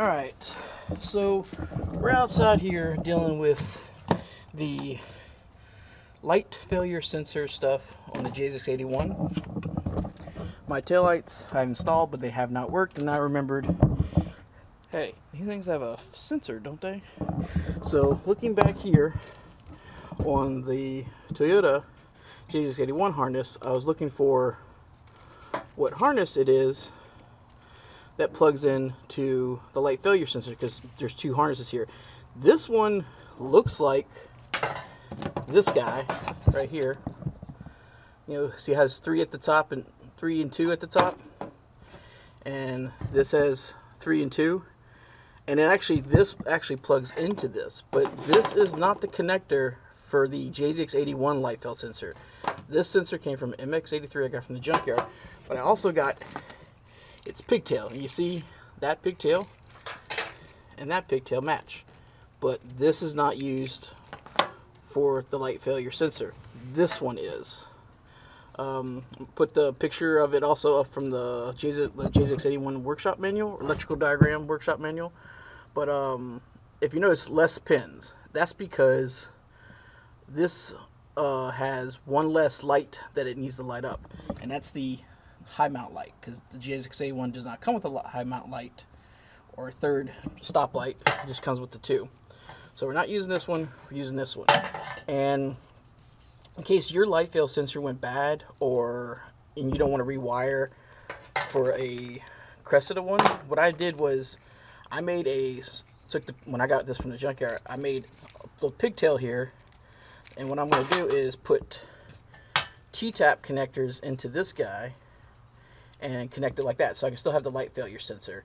Alright, so we're outside here dealing with the light failure sensor stuff on the JZX81. My taillights I've installed, but they have not worked, and I remembered, hey, these things have a sensor, don't they? So looking back here on the Toyota JZX81 harness, I was looking for what harness it is that plugs in to the light failure sensor, because there's two harnesses here. This one looks like this guy right here. You know, see, it has 3 at the top and 3 and 2 at the top, and this has 3 and 2, and this actually plugs into this, but this is not the connector for the JZX81 light fail sensor. This sensor came from MX83 I got from the junkyard, but I also got its pigtail. And you see that pigtail and that pigtail match, but this is not used for the light failure sensor. This one is. Put the picture of it also up from the JZX81 workshop manual, electrical diagram workshop manual. But if you notice, less pins. That's because this has one less light that it needs to light up, and that's the high mount light, because the JZX81 does not come with a high mount light or a third stop light. It just comes with the 2. So we're not using this one, we're using this one. And in case your light fail sensor went bad, and you don't want to rewire for a Cressida one, what I did was when I got this from the junkyard, I made the pigtail here, and what I'm going to do is put T-tap connectors into this guy and connect it like that, so I can still have the light failure sensor.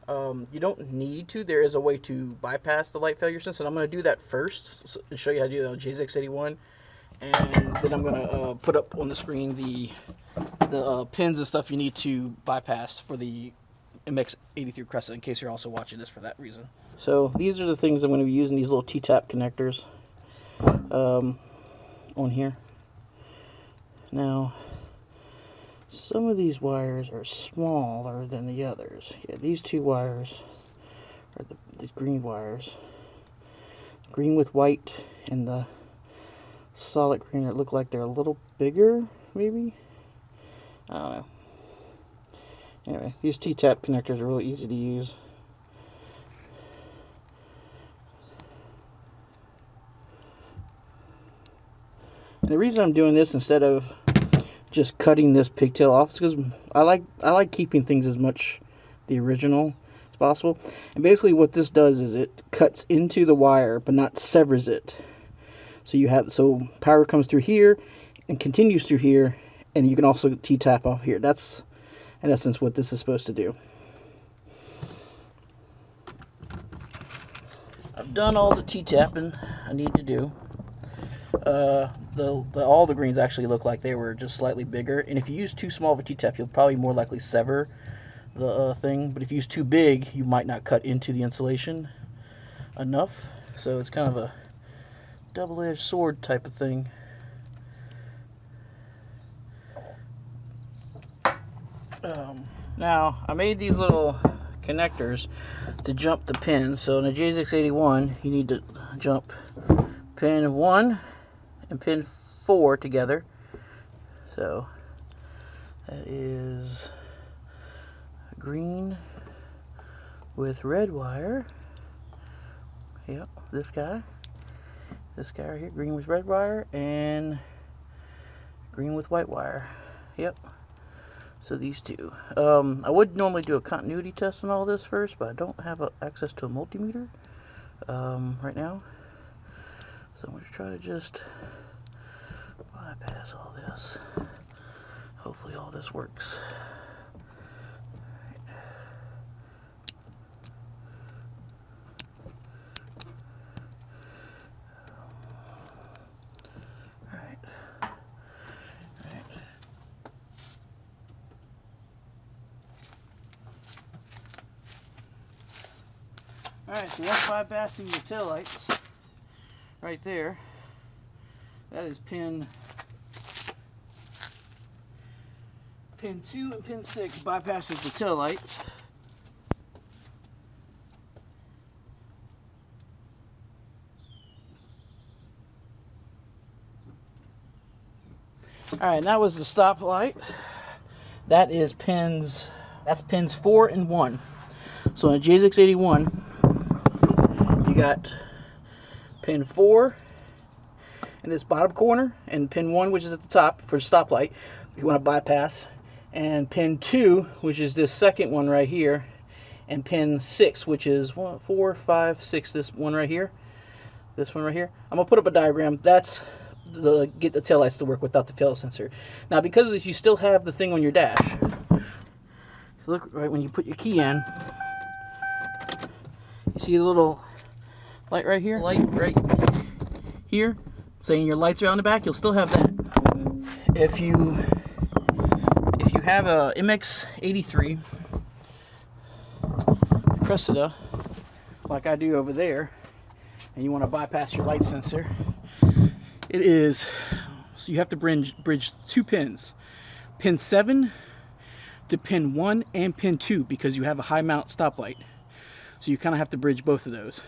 You don't need to. There is a way to bypass the light failure sensor, and I'm going to do that first and show you how to do that on JZX81, and then I'm going to put up on the screen the pins and stuff you need to bypass for the MX83 Cressida, in case you're also watching this for that reason. So these are the things I'm going to be using, these little T-tap connectors on here. Now, some of these wires are smaller than the others. Yeah, these 2 wires are these green wires. Green with white and the solid green that look like they're a little bigger, maybe? I don't know. Anyway, these T-tap connectors are really easy to use. And the reason I'm doing this instead of just cutting this pigtail off is because I like keeping things as much the original as possible. And basically what this does is it cuts into the wire but not severs it. So power comes through here and continues through here, and you can also T-tap off here. That's in essence what this is supposed to do. I've done all the T-tapping I need to do. All the greens actually look like they were just slightly bigger, and if you use too small of a T-tap, you'll probably more likely sever the thing, but if you use too big, you might not cut into the insulation enough. So it's kind of a double-edged sword type of thing. Now I made these little connectors to jump the pins. So in the JZX81 you need to jump pin 1 and pin 4 together. So that is green with red wire. Yep, this guy right here, green with red wire, and green with white wire. Yep. So these 2. I would normally do a continuity test on all this first, but I don't have access to a multimeter right now. So I'm going to try to just bypass all this. Hopefully all this works. Alright. Alright, so that's bypassing your taillights right there. That is pin 2 and pin 6 bypasses the tail light. Alright, and that was the stoplight. That is pins 4 and 1. So on a JZX81, you got pin 4 in this bottom corner, and pin 1, which is at the top for stoplight, if you want to bypass, and pin 2, which is this second one right here, and pin 6, which is 4, 5, 6, this one right here. This one right here. I'm going to put up a diagram. That's get the taillights to work without the tail sensor. Now, because of this, you still have the thing on your dash. So look, right when you put your key in, you see the little light right here? Light right here, saying your lights are on the back. You'll still have that. If you have a MX83 Cressida, like I do over there, and you want to bypass your light sensor, it is, so you have to bridge 2 pins, pin 7 to pin 1 and pin 2, because you have a high mount stoplight. So you kind of have to bridge both of those.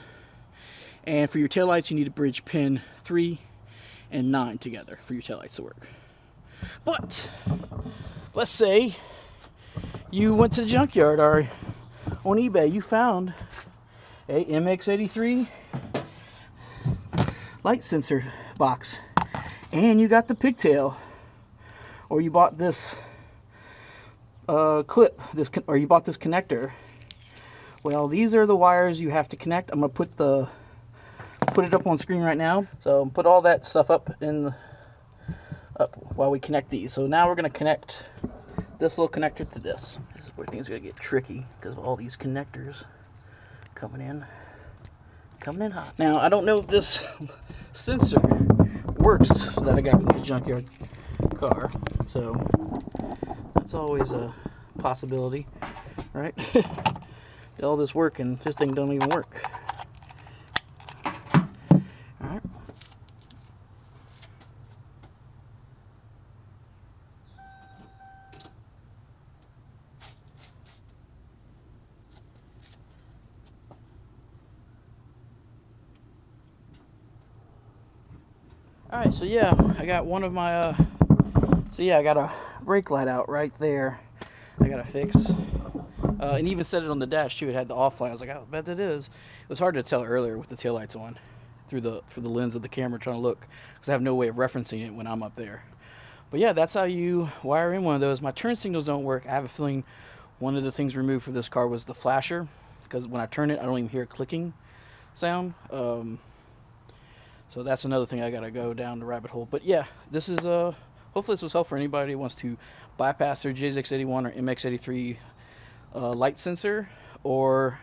And for your taillights, you need to bridge pin 3 and 9 together for your taillights to work. But let's say you went to the junkyard or on eBay, you found a MX83 light sensor box, and you got the pigtail, or you bought this clip, or you bought this connector. Well, these are the wires you have to connect. I'm gonna put it up on screen right now. So put all that stuff up while we connect these. So now we're gonna connect this little connector to this. This is where things are gonna get tricky because of all these connectors coming in hot. Now I don't know if this sensor works that I got from the junkyard car, so that's always a possibility, right? All this work and this thing don't even work. Alright. Alright, so yeah, I got one of my I got a brake light out right there. I gotta fix. And even said it on the dash too. It had the off light. I was like, I bet it is. It was hard to tell earlier with the taillights on through the lens of the camera trying to look, because I have no way of referencing it when I'm up there. But yeah, that's how you wire in one of those. My turn signals don't work. I have a feeling one of the things removed for this car was the flasher, because when I turn it, I don't even hear a clicking sound. So that's another thing I gotta go down the rabbit hole. But yeah, this is hopefully this was helpful for anybody who wants to bypass their JZX81 or MX83 light sensor, or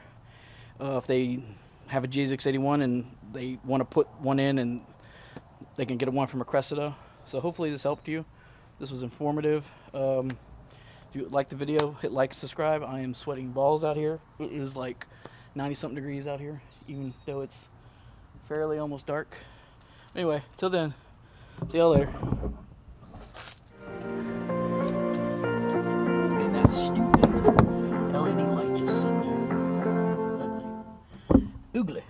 if they have a JZX81 and they want to put one in and they can get one from a Cressida. So hopefully this helped you. This was informative. If you like the video, hit like and subscribe. I am sweating balls out here. It is like 90 something degrees out here, even though it's fairly almost dark. Anyway, till then, see y'all later. Look at that stupid LED light just sitting there. Ugly. Oogly.